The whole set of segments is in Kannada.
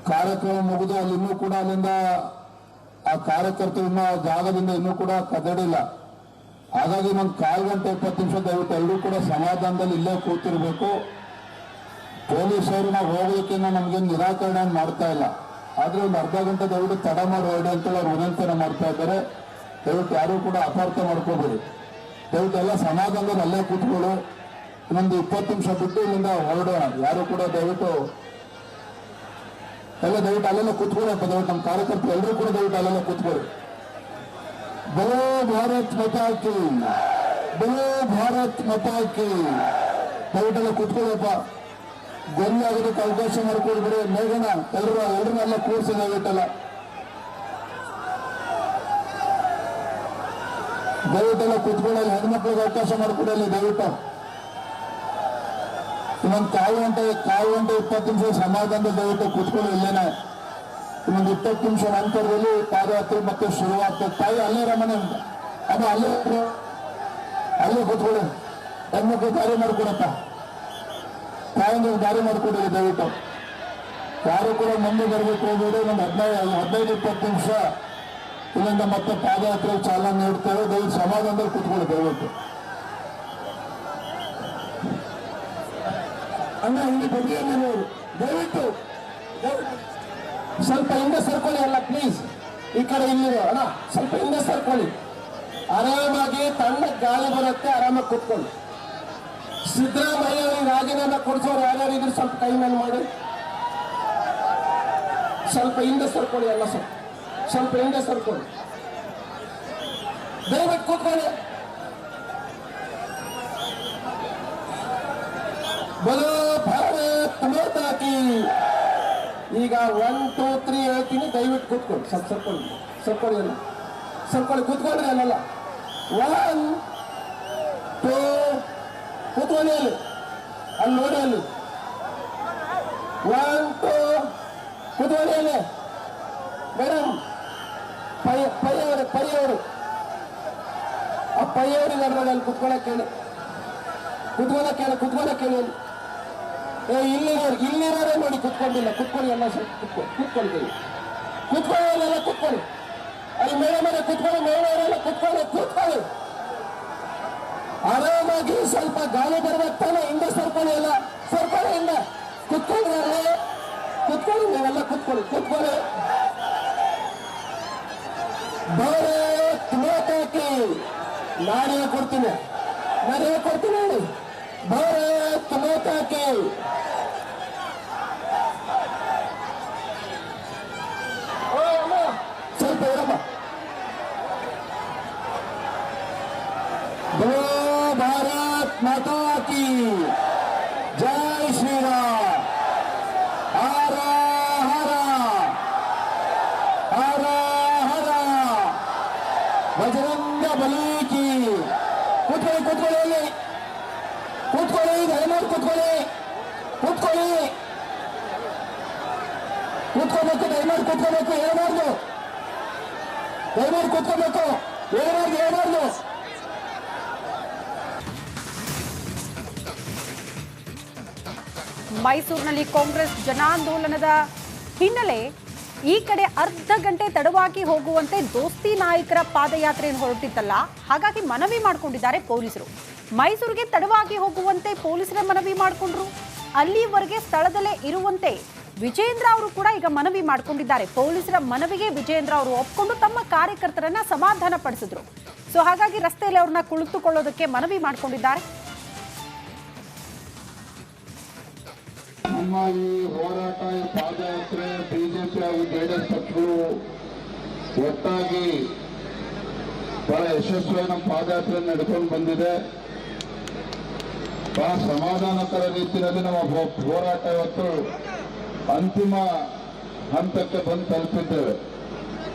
ಕಾರ್ಯಕ್ರಮ ಮುಗಿದು ಅಲ್ಲಿ ಇನ್ನೂ ಕೂಡ ಅಲ್ಲಿಂದ ಆ ಕಾರ್ಯಕರ್ತರು ಇನ್ನೂ ಆ ಜಾಗದಿಂದ ಇನ್ನೂ ಕೂಡ ಕದಡಿಲ್ಲ. ಹಾಗಾಗಿ ಒಂದು 1/4 ಗಂಟೆ 20 ನಿಮಿಷ ದಯವಿಟ್ಟು ಎಲ್ಲರೂ ಕೂಡ ಸಮಾಧಾನದಲ್ಲಿ ಇಲ್ಲೇ ಕೂತಿರ್ಬೇಕು. ಪೊಲೀಸರು ನಾವು ಹೋಗೋದಕ್ಕೆ ನಮಗೆ ನಿರಾಕರಣೆ ಮಾಡ್ತಾ ಇಲ್ಲ, ಆದ್ರೆ ಒಂದು ಅರ್ಧ ಗಂಟೆ ದಯವಿಟ್ಟು ತಡ ಮಾಡಿ ಹೊರಡಿ ಅಂತೇಳಿ ಅವ್ರು ವಿನಂತಿಯನ್ನು ಮಾಡ್ತಾ ಇದ್ದಾರೆ. ದಯವಿಟ್ಟು ಯಾರು ಕೂಡ ಅಪಾರ್ಥ ಮಾಡ್ಕೋಬೇಡಿ. ದಯವಿಟ್ಟು ಎಲ್ಲ ಸಮಾಧಾನದಲ್ಲಿ ಅಲ್ಲೇ ಕೂತ್ಕೊಳ್ಳು. ಇನ್ನೊಂದು 20 ನಿಮಿಷ ಬಿಟ್ಟು ಇಲ್ಲಿಂದ ಹೊರಡೋಣ. ಯಾರು ಕೂಡ ದಯವಿಟ್ಟು ಅಲ್ಲೆಲ್ಲ ಕೂತ್ಕೊಳ್ಳಪ್ಪ. ದಯವಿಟ್ಟು ನಮ್ಮ ಕಾರ್ಯಕರ್ತರು ಎಲ್ಲರೂ ಕೂಡ ದಯವಿಟ್ಟು ಅಲ್ಲೆಲ್ಲ ಕೂತ್ಕೊಳ್ಳಿ. ಬಲೋ ಭಾರತ್ ಮಾತಾ ಕಿ, ಬಲೋ ಭಾರತ್ ಮಾತಾ ಕಿ. ದಯವಿಟ್ಟೆಲ್ಲ ಕೂತ್ಕೊಳ್ಳಪ್ಪ. ಗೊಂದಲ ಆಗೋದಕ್ಕೆ ಅವಕಾಶ ಮಾಡಿಕೊಡ್ಬಿಡಿ. ಮೇಘನ ಎಲ್ಲರನ್ನೆಲ್ಲ ಕೂರಿಸಿ ದಯವಿಟ್ಟೆಲ್ಲ ಕೂತ್ಕೊಳ್ಳಿ. ಹೆಣ್ಮಕ್ಳಿಗೆ ಅವಕಾಶ ಮಾಡಿಕೊಡಲಿ ದಯವಿಟ್ಟು. ಇನ್ನೊಂದು 1/4 ಗಂಟೆ 20 ನಿಮಿಷ ಸಮಾಧಾನದ ದಯವಿಟ್ಟು ಕೂತ್ಕೊಳ್ಳಿ. ಇಲ್ಲೇನೆ ಇನ್ನೊಂದು 20 ನಿಮಿಷ ನಂತರದಲ್ಲಿ ಪಾದಯಾತ್ರೆ ಮತ್ತೆ ಶುರುವಾಗ್ತದೆ. ತಾಯಿ ಅಲ್ಲೇ ರಮಣೆ ಅದು ಅಲ್ಲೇ ಕೂತ್ಕೊಳ್ಳಿ. ಹೆಣ್ಮಕ್ಳು ದಾರಿ ಮಾಡಿಕೊಡಪ್ಪ. ತಾಯಿಗೆ ದಾರಿ ಮಾಡಿಕೊಡಿ ದಯವಿಟ್ಟು. ಯಾರು ಕೂಡ ಮುಂದೆ ಬರಬೇಕು ಹೋಗ್ಬೇಡಿ. ಒಂದು 15-20 ನಿಮಿಷ ಇಲ್ಲಿಂದ ಮತ್ತೆ ಪಾದಯಾತ್ರೆ ಚಾಲನೆ ನೀಡ್ತೇವೆ. ದಯವಿಟ್ಟು ಸಮಾಧಾನದಲ್ಲಿ ಕೂತ್ಕೊಳ್ಳಿ ದಯವಿಟ್ಟು. ಅಣ್ಣ ಇಲ್ಲಿ ಬದಿಯಲ್ಲಿ ನೋಡು ದಯವಿಟ್ಟು ಸ್ವಲ್ಪ ಹಿಂದೆ ಸರ್ಕೊಳ್ಳಿ ಅಲ್ಲ ಪ್ಲೀಸ್. ಈ ಕಡೆ ಇಲ್ಲಿರೋ ಅಣ್ಣ ಸ್ವಲ್ಪ ಹಿಂದೆ ಸರ್ಕೊಳ್ಳಿ. ಆರಾಮಾಗಿ ತಣ್ಣ ಗಾಳಿ ಬರುತ್ತೆ, ಆರಾಮಾಗಿ ಕೂತ್ಕೊಳ್ಳಿ. ಸಿದ್ದರಾಮಯ್ಯ ಅವರಿಗೆ ರಾಜೀನಾಮೆ ಕೊಡಿಸೋರು ಯಾರ್ಯಾರು ಇದ್ರು ಸ್ವಲ್ಪ ಕೈ ಮೇಲೆ ಮಾಡಿ. ಸ್ವಲ್ಪ ಹಿಂದೆ ಸರ್ಕೊಳ್ಳಿ ಅಲ್ಲ ಸ್ವಲ್ಪ ಹಿಂದೆ ಸರ್ಕೊಳ್ಳಿ ದಯವಿಟ್ಟು ಕೂತ್ಕೊಳ್ಳಿ. ಬಲೋ ಭಾರತ್ ಮಾತಾ ಕಿ. ಈಗ 1 2 3 ಹೇಳ್ತೀನಿ, ದಯವಿಟ್ಟು ಕೂತ್ಕೊಳ್ಳಿ. ಸರ್ಕೊಳ್ಳಿ ಅಲ್ಲ ಸರ್ಕೊಳ್ಳಿ ಕೂತ್ಕೊಂಡ್ರಿ ಅಲ್ಲಲ್ಲ. 1 2 ಕೂತ್ಕೊಳ್ಳಿ. ಅಲ್ಲಿ ನೋಡಿ ಅಲ್ಲಿ 1 2 ಕೂತ್ಕೊಳ್ಳಿ ಅಲ್ಲಿ. ಮೇಡಮ್ ಪೈಯವರು ಆ ಪೈಯವ್ರಿಗೆ ಅಲ್ಲಿ ಕೂತ್ಕೊಳ್ಳಕ್ಕೆ ಹೇಳಿ ಇಲ್ಲಿರೋರೇ ನೋಡಿ ಕೂತ್ಕೊಂಡಿಲ್ಲ. ಕೂತ್ಕೊಳ್ಳಿ ಎಲ್ಲ ಕೂತ್ಕೊಳ್ಳಿ ಅಲ್ಲಿ ಮೇಡಮ್ ಅವರೇ ಮೇಡವರೆಲ್ಲ ಕೂತ್ಕೊಳ್ಳಿ. ಆರಾಮಾಗಿ ಸ್ವಲ್ಪ ಗಾಳಿ ಬರ್ಬೇಕು ತಾನೆ. ಹಿಂದೆ ಸರ್ಕೊಳ್ಳಿ ಎಲ್ಲ ಹಿಂದೆ ಕೂತ್ಕೊಳ್ಳಿ. ನೀವೆಲ್ಲ ಕೂತ್ಕೊಳ್ಳಿ. ಭಾರತ್ ಮಾತಾ ಕಿ. ನಾನೇ ಕೊಡ್ತೀನಿ ಹೇಳಿ. ಭಾರತ್ ಮಾತಾ ಕಿ. ಸ್ವಲ್ಪ ಇರಮ್ಮ. ಭಾರತ್ ಮಾತಾ ಕಿ ಜೈ ಶ್ರೀರಾಮ್. ಹರ ಹರ ಹರ ಹರ ಬಜರಂಗ ಬಲಿ ಕಿ. ಕೂತ್ಕೊಳ್ಳಿ ದಯಮಾಡಿ ಕೂತ್ಕೋಬೇಕು. ದಯಮಾಡಿ ಕೂತ್ಕೋಬೇಕು. ಹೇಳ್ಬಾರ್ದು. ಮೈಸೂರಿನಲ್ಲಿ ಕಾಂಗ್ರೆಸ್ ಜನಾಂದೋಲನದ ಹಿನ್ನೆಲೆ ಈ ಕಡೆ ಅರ್ಧ ಗಂಟೆ ತಡವಾಗಿ ಹೋಗುವಂತೆ ದೋಸ್ತಿ ನಾಯಕರ ಪಾದಯಾತ್ರೆಯನ್ನು ಹೊರಟಿತ್ತಲ್ಲ, ಹಾಗಾಗಿ ಮನವಿ ಮಾಡಿಕೊಂಡಿದ್ದಾರೆ ಪೊಲೀಸರು. ಮೈಸೂರಿಗೆ ತಡವಾಗಿ ಹೋಗುವಂತೆ ಪೊಲೀಸರ ಮನವಿ ಮಾಡಿಕೊಂಡ್ರು. ಅಲ್ಲಿವರೆಗೆ ಸ್ಥಳದಲ್ಲೇ ಇರುವಂತೆ ವಿಜೇಂದ್ರ ಅವರು ಕೂಡ ಈಗ ಮನವಿ ಮಾಡಿಕೊಂಡಿದ್ದಾರೆ. ಪೊಲೀಸರ ಮನವಿಗೆ ವಿಜೇಂದ್ರ ಅವರು ಒಪ್ಪಿಕೊಂಡು ತಮ್ಮ ಕಾರ್ಯಕರ್ತರನ್ನ ಸಮಾಧಾನ ಪಡಿಸಿದ್ರು. ಸೊ ಹಾಗಾಗಿ ರಸ್ತೆಯಲ್ಲಿ ಅವ್ರನ್ನ ಕುಳಿತುಕೊಳ್ಳೋದಕ್ಕೆ ಮನವಿ ಮಾಡಿಕೊಂಡಿದ್ದಾರೆ. ನಮ್ಮ ಈ ಹೋರಾಟ, ಈ ಪಾದಯಾತ್ರೆ ಬಿಜೆಪಿ ಹಾಗೂ ಜೆಡಿಎಸ್ ಪಕ್ಷಗಳು ಒಟ್ಟಾಗಿ ಬಹಳ ಯಶಸ್ವಿಯಾಗಿ ನಮ್ಮ ಪಾದಯಾತ್ರೆ ನಡೆಕೊಂಡು ಬಂದಿದೆ. ಬಹಳ ಸಮಾಧಾನಕರ ರೀತಿಯಲ್ಲಿ ನಮ್ಮ ಹೋರಾಟ ಇವತ್ತು ಅಂತಿಮ ಹಂತಕ್ಕೆ ಬಂದು ತಲುಪಿದ್ದೇವೆ.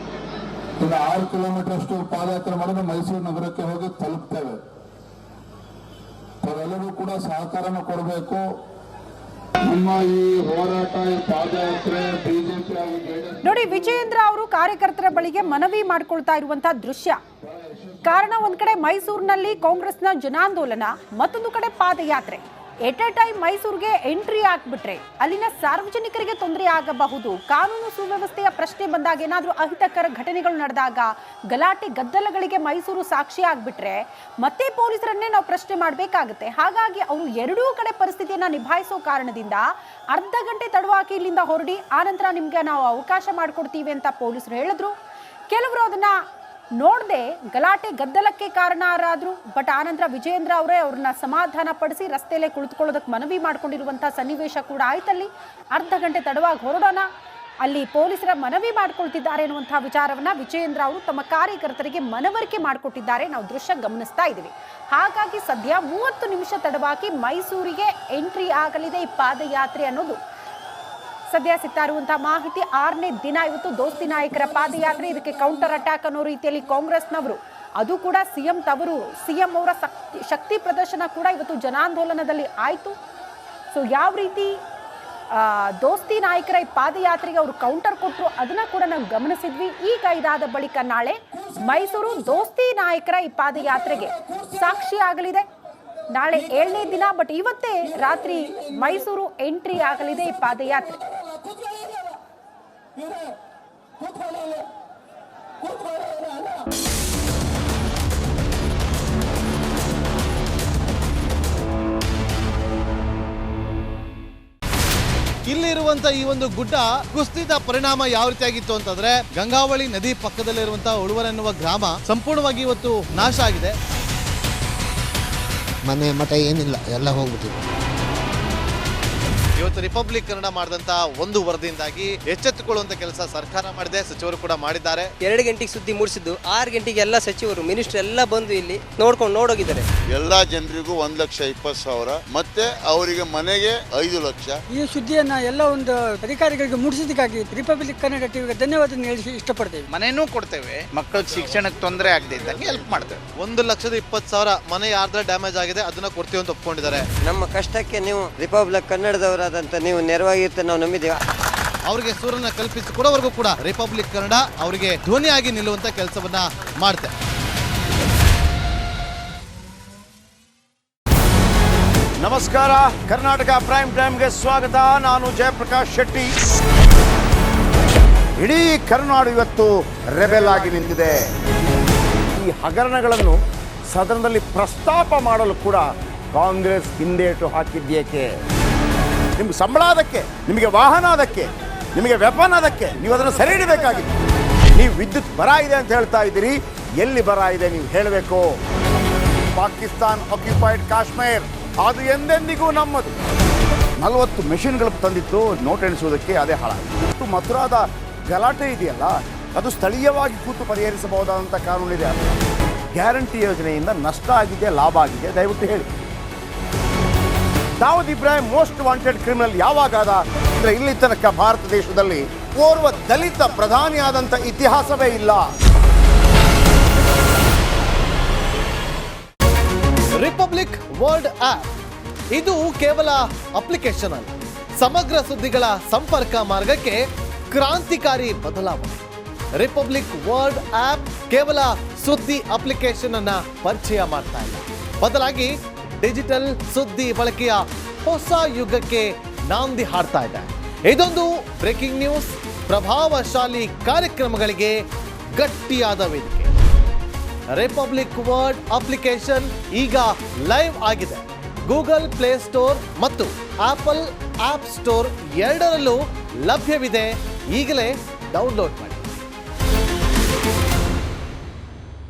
ಇನ್ನು 6 ಕಿಲೋಮೀಟರ್ ಅಷ್ಟು ಪಾದಯಾತ್ರೆ ಮಾಡಿದ್ರೆ ಮೈಸೂರು ನಗರಕ್ಕೆ ಹೋಗಿ ತಲುಪ್ತೇವೆ. ಅವರೆಲ್ಲರೂ ಕೂಡ ಸಹಕಾರನ ಕೊಡಬೇಕು. ನಮ್ಮ ಈ ಹೋರಾಟ, ಈ ಪಾದಯಾತ್ರೆ ಬಿಜೆಪಿ ಹಾಗೂ ಜೆಡಿಎಸ್ ನೋಡಿ, ವಿಜಯೇಂದ್ರ ಅವರು ಕಾರ್ಯಕರ್ತರ ಬಳಿಗೆ ಮನವಿ ಮಾಡಿಕೊಳ್ತಾ ಇರುವಂತಹ ದೃಶ್ಯ. ಕಾರಣ, ಒಂದ್ ಕಡೆ ಮೈಸೂರಿನಲ್ಲಿ ಕಾಂಗ್ರೆಸ್ನ ಜನಾಂದೋಲನ, ಮತ್ತೊಂದು ಕಡೆ ಪಾದಯಾತ್ರೆ. ಎಟ್ ಎ ಟೈಮ್ ಮೈಸೂರಿಗೆ ಎಂಟ್ರಿ ಆಗ್ಬಿಟ್ರೆ ಅಲ್ಲಿನ ಸಾರ್ವಜನಿಕರಿಗೆ ತೊಂದರೆ ಆಗಬಹುದು. ಕಾನೂನು ಸುವ್ಯವಸ್ಥೆಯ ಪ್ರಶ್ನೆ ಬಂದಾಗ, ಏನಾದರೂ ಅಹಿತಕರ ಘಟನೆಗಳು ನಡೆದಾಗ, ಗಲಾಟೆ ಗದ್ದಲಗಳಿಗೆ ಮೈಸೂರು ಸಾಕ್ಷಿ ಆಗ್ಬಿಟ್ರೆ ಮತ್ತೆ ಪೊಲೀಸರನ್ನೇ ನಾವು ಪ್ರಶ್ನೆ ಮಾಡಬೇಕಾಗುತ್ತೆ. ಹಾಗಾಗಿ ಅವರು ಎರಡೂ ಕಡೆ ಪರಿಸ್ಥಿತಿಯನ್ನ ನಿಭಾಯಿಸೋ ಕಾರಣದಿಂದ ಅರ್ಧ ಗಂಟೆ ತಡವಾಗಿ ಇಲ್ಲಿಂದ ಹೊರಡಿ, ಆನಂತರ ನಿಮ್ಗೆ ನಾವು ಅವಕಾಶ ಮಾಡಿಕೊಡ್ತೀವಿ ಅಂತ ಪೊಲೀಸರು ಹೇಳಿದ್ರು. ಕೆಲವರು ಅದನ್ನ ನೋಡದೆ ಗಲಾಟೆ ಗದ್ದಲಕ್ಕೆ ಕಾರಣರಾದ್ರು. ಬಟ್ ಆನಂತರ ವಿಜಯೇಂದ್ರ ಅವರೇ ಅವ್ರನ್ನ ಸಮಾಧಾನ ಪಡಿಸಿ ರಸ್ತೆಯಲ್ಲೇ ಕುಳಿತುಕೊಳ್ಳೋದಕ್ಕೆ ಮನವಿ ಮಾಡ್ಕೊಂಡಿರುವಂತಹ ಸನ್ನಿವೇಶ ಕೂಡ ಆಯ್ತಲ್ಲಿ. ಅರ್ಧ ಗಂಟೆ ತಡವಾಗಿ ಹೊರಡೋಣ, ಅಲ್ಲಿ ಪೊಲೀಸರ ಮನವಿ ಮಾಡ್ಕೊಳ್ತಿದ್ದಾರೆ ಅನ್ನುವಂತಹ ವಿಚಾರವನ್ನ ವಿಜಯೇಂದ್ರ ಅವರು ತಮ್ಮ ಕಾರ್ಯಕರ್ತರಿಗೆ ಮನವರಿಕೆ ಮಾಡಿಕೊಟ್ಟಿದ್ದಾರೆ. ನಾವು ದೃಶ್ಯ ಗಮನಿಸ್ತಾ ಇದ್ದೀವಿ. ಹಾಗಾಗಿ ಸದ್ಯ 30 ನಿಮಿಷ ತಡವಾಗಿ ಮೈಸೂರಿಗೆ ಎಂಟ್ರಿ ಆಗಲಿದೆ ಈ ಪಾದಯಾತ್ರೆ ಅನ್ನೋದು ಸದ್ಯ ಸಿಗ್ತಾ ಇರುವಂತಹ ಮಾಹಿತಿ. 6ನೇ ದಿನ ಇವತ್ತು ದೋಸ್ತಿ ನಾಯಕರ ಪಾದಯಾತ್ರೆ. ಇದಕ್ಕೆ ಕೌಂಟರ್ ಅಟ್ಯಾಕ್ ಅನ್ನೋ ರೀತಿಯಲ್ಲಿ ಕಾಂಗ್ರೆಸ್ನವರು, ಅದು ಕೂಡ ಸಿಎಂ ತವರೂರು, ಸಿಎಂ ಅವರ ಶಕ್ತಿ ಪ್ರದರ್ಶನ ಕೂಡ ಇವತ್ತು ಜನಾಂದೋಲನದಲ್ಲಿ ಆಯಿತು. ಸೊ ಯಾವ ರೀತಿ ದೋಸ್ತಿ ನಾಯಕರ ಈ ಪಾದಯಾತ್ರೆಗೆ ಅವರು ಕೌಂಟರ್ ಕೊಟ್ಟರು ಅದನ್ನ ಕೂಡ ನಾವು ಗಮನಿಸಿದ್ವಿ. ಈಗ ಇದಾದ ಬಳಿಕ ನಾಳೆ ಮೈಸೂರು ದೋಸ್ತಿ ನಾಯಕರ ಈ ಪಾದಯಾತ್ರೆಗೆ ಸಾಕ್ಷಿ ಆಗಲಿದೆ. ನಾಳೆ 7ನೇ ದಿನ, ಬಟ್ ಇವತ್ತೇ ರಾತ್ರಿ ಮೈಸೂರು ಎಂಟ್ರಿ ಆಗಲಿದೆ ಈ ಪಾದಯಾತ್ರೆ. ಇಲ್ಲಿರುವಂತ ಈ ಒಂದು ಗುಡ್ಡ ಕುಸಿದ ಪರಿಣಾಮ ಯಾವ ರೀತಿಯಾಗಿತ್ತು ಅಂತಂದ್ರೆ, ಗಂಗಾವಳಿ ನದಿ ಪಕ್ಕದಲ್ಲಿರುವಂತಹ ಉಳುವರೆನ್ನುವ ಗ್ರಾಮ ಸಂಪೂರ್ಣವಾಗಿ ಇವತ್ತು ನಾಶ ಆಗಿದೆ. ಮನೆ ಮಠ ಏನಿಲ್ಲ, ಎಲ್ಲ ಹೋಗ್ಬಿಟ್ಟಿದೆ. ಇವತ್ತು ರಿಪಬ್ಲಿಕ್ ಕನ್ನಡ ಮಾಡಿದಂತ ಒಂದು ವರದಿಯಿಂದಾಗಿ ಎಚ್ಚೆತ್ತುಕೊಳ್ಳುವಂತ ಕೆಲಸ ಸರ್ಕಾರ ಮಾಡಿದೆ, ಸಚಿವರು ಕೂಡ ಮಾಡಿದ್ದಾರೆ. 2 ಗಂಟೆಗೆ ಸುದ್ದಿ ಮೂಡಿಸಿದ್ದು 6 ಗಂಟೆಗೆ ಎಲ್ಲ ಸಚಿವರು ಮಿನಿಸ್ಟರ್ ಎಲ್ಲ ಬಂದು ಇಲ್ಲಿ ನೋಡೋಗಿದ್ದಾರೆ. ಎಲ್ಲಾ ಜನರಿಗೂ 1,20,000 ಮತ್ತೆ ಅವರಿಗೆ ಮನೆಗೆ 5 ಲಕ್ಷ. ಈ ಸುದ್ದಿಯನ್ನ ಎಲ್ಲ ಒಂದು ಅಧಿಕಾರಿಗಳಿಗೆ ಮೂಡಿಸಿದ್ದಕ್ಕಾಗಿ ರಿಪಬ್ಲಿಕ್ ಕನ್ನಡ ಟಿವಿಗೆ ಧನ್ಯವಾದ ಹೇಳಿ ಇಷ್ಟಪಡ್ತೇವೆ. ಮನೆನೂ ಕೊಡ್ತೇವೆ, ಮಕ್ಕಳ ಶಿಕ್ಷಣಕ್ಕೆ ತೊಂದರೆ ಆಗದೆ ಇದ್ದಂಗೆ ಹೆಲ್ಪ್ ಮಾಡ್ತೇವೆ. 1,20,000 ಮನೆ ಯಾರ್ದ್ರ ಡ್ಯಾಮೇಜ್ ಆಗಿದೆ ಅದನ್ನ ಕೊಡ್ತೀವಿ ಅಂತ ಒಪ್ಕೊಂಡಿದ್ದಾರೆ. ನಮ್ಮ ಕಷ್ಟಕ್ಕೆ ನೀವು ರಿಪಬ್ಲಿಕ್ ಕನ್ನಡದವರಾದಂತ ನೀವು ನೆರವಾಗಿರ್ತ ನಾವು ನಂಬಿದ್ದೀವಿ. ಅವರಿಗೆ ಸೂರನ್ನ ಕಲ್ಪಿಸಿಕೊಡೋವರೆಗೂ ಕೂಡ ರಿಪಬ್ಲಿಕ್ ಕನ್ನಡ ಅವರಿಗೆ ಧ್ವನಿಯಾಗಿ ನಿಲ್ಲುವಂತ ಕೆಲಸವನ್ನ ಮಾಡುತ್ತೆ. ನಮಸ್ಕಾರ, ಕರ್ನಾಟಕ ಪ್ರೈಮ್ ಟೈಮ್ಗೆ ಸ್ವಾಗತ. ನಾನು ಜಯಪ್ರಕಾಶ್ ಶೆಟ್ಟಿ. ಇಡೀ ಕರ್ನಾಡು ಇವತ್ತು ರೆಬೆಲ್ ಆಗಿ ನಿಂತಿದೆ. ಈ ಹಗರಣಗಳನ್ನು ಸದನದಲ್ಲಿ ಪ್ರಸ್ತಾಪ ಮಾಡಲು ಕೂಡ ಕಾಂಗ್ರೆಸ್ ಹಿಂದೇಟು ಹಾಕಿದ್ದೇಕೆ? ನಿಮ್ಗೆ ಸಂಬಳ ಅದಕ್ಕೆ, ನಿಮಗೆ ವಾಹನ ಅದಕ್ಕೆ, ನಿಮಗೆ ವೆಪನ್ ಅದಕ್ಕೆ, ನೀವು ಅದನ್ನು ಸರಿ ಇಡಬೇಕಾಗಿತ್ತು. ನೀವು ವಿದ್ಯುತ್ ಬರ ಇದೆ ಅಂತ ಹೇಳ್ತಾ ಇದ್ದೀರಿ, ಎಲ್ಲಿ ಬರ ಇದೆ ನೀವು ಹೇಳಬೇಕು. ಪಾಕಿಸ್ತಾನ್ ಆಕ್ಯುಪೈಡ್ ಕಾಶ್ಮೀರ್ ಅದು ಎಂದೆಂದಿಗೂ ನಮ್ಮದು. 40 ಮೆಷಿನ್ಗಳು ತಂದಿತ್ತು ನೋಟ್ ಎಣಿಸುವುದಕ್ಕೆ, ಅದೇ ಹಾಳಾಯಿತು. ಮಥುರಾದ ಗಲಾಟೆ ಇದೆಯಲ್ಲ, ಅದು ಸ್ಥಳೀಯವಾಗಿ ಕೂತು ಪರಿಹರಿಸಬಹುದಾದಂಥ ಕಾನೂನಿದೆ. ಗ್ಯಾರಂಟಿ ಯೋಜನೆಯಿಂದ ನಷ್ಟ ಆಗಿದೆ, ಲಾಭ ಆಗಿದೆ, ದಯವಿಟ್ಟು ಹೇಳಿ. Dawood Ibrahim most wanted criminal ಯಾವಾಗಾದ ಅಂದರೆ ಇಲ್ಲಿ ತನಕ ಭಾರತ ದೇಶದಲ್ಲಿ ಓರ್ವ ದಲಿತ ಪ್ರಧಾನಿಯಾದಂಥ ಇತಿಹಾಸವೇ ಇಲ್ಲ. ರಿಪಬ್ಲಿಕ್ ವರ್ಲ್ಡ್ ಆಪ್ ಇದು ಕೇವಲ ಅಪ್ಲಿಕೇಶನ್ ಅಲ್ಲ, ಸಮಗ್ರ ಸುದ್ದಿಗಳ ಸಂಪರ್ಕ ಮಾರ್ಗಕ್ಕೆ ಕ್ರಾಂತಿಕಾರಿ ಬದಲಾವಣೆ. ರಿಪಬ್ಲಿಕ್ ವರ್ಲ್ಡ್ ಆಪ್ ಕೇವಲ ಸುದ್ದಿ ಅಪ್ಲಿಕೇಶನ್ ಅನ್ನ ಪರಿಚಯ ಮಾಡ್ತಾ ಇಲ್ಲ, ಬದಲಾಗಿ ಡಿಜಿಟಲ್ ಸುದ್ದಿ ಬಳಕೆಯ ಹೊಸ ಯುಗಕ್ಕೆ ನಾಂದಿ ಹಾಡ್ತಾ ಇದೆ. ಇದೊಂದು ಬ್ರೇಕಿಂಗ್ ನ್ಯೂಸ್, ಪ್ರಭಾವಶಾಲಿ ಕಾರ್ಯಕ್ರಮಗಳಿಗೆ ಗಟ್ಟಿಯಾದ ವೇದಿಕೆ. ರಿಪಬ್ಲಿಕ್ ವರ್ಲ್ಡ್ ಅಪ್ಲಿಕೇಶನ್ ಈಗ ಲೈವ್ ಆಗಿದೆ. ಗೂಗಲ್ ಪ್ಲೇ ಸ್ಟೋರ್ ಮತ್ತು ಆಪಲ್ ಆಪ್ ಸ್ಟೋರ್ ಎರಡರಲ್ಲೂ ಲಭ್ಯವಿದೆ. ಈಗಲೇ ಡೌನ್ಲೋಡ್ ಮಾಡಿ.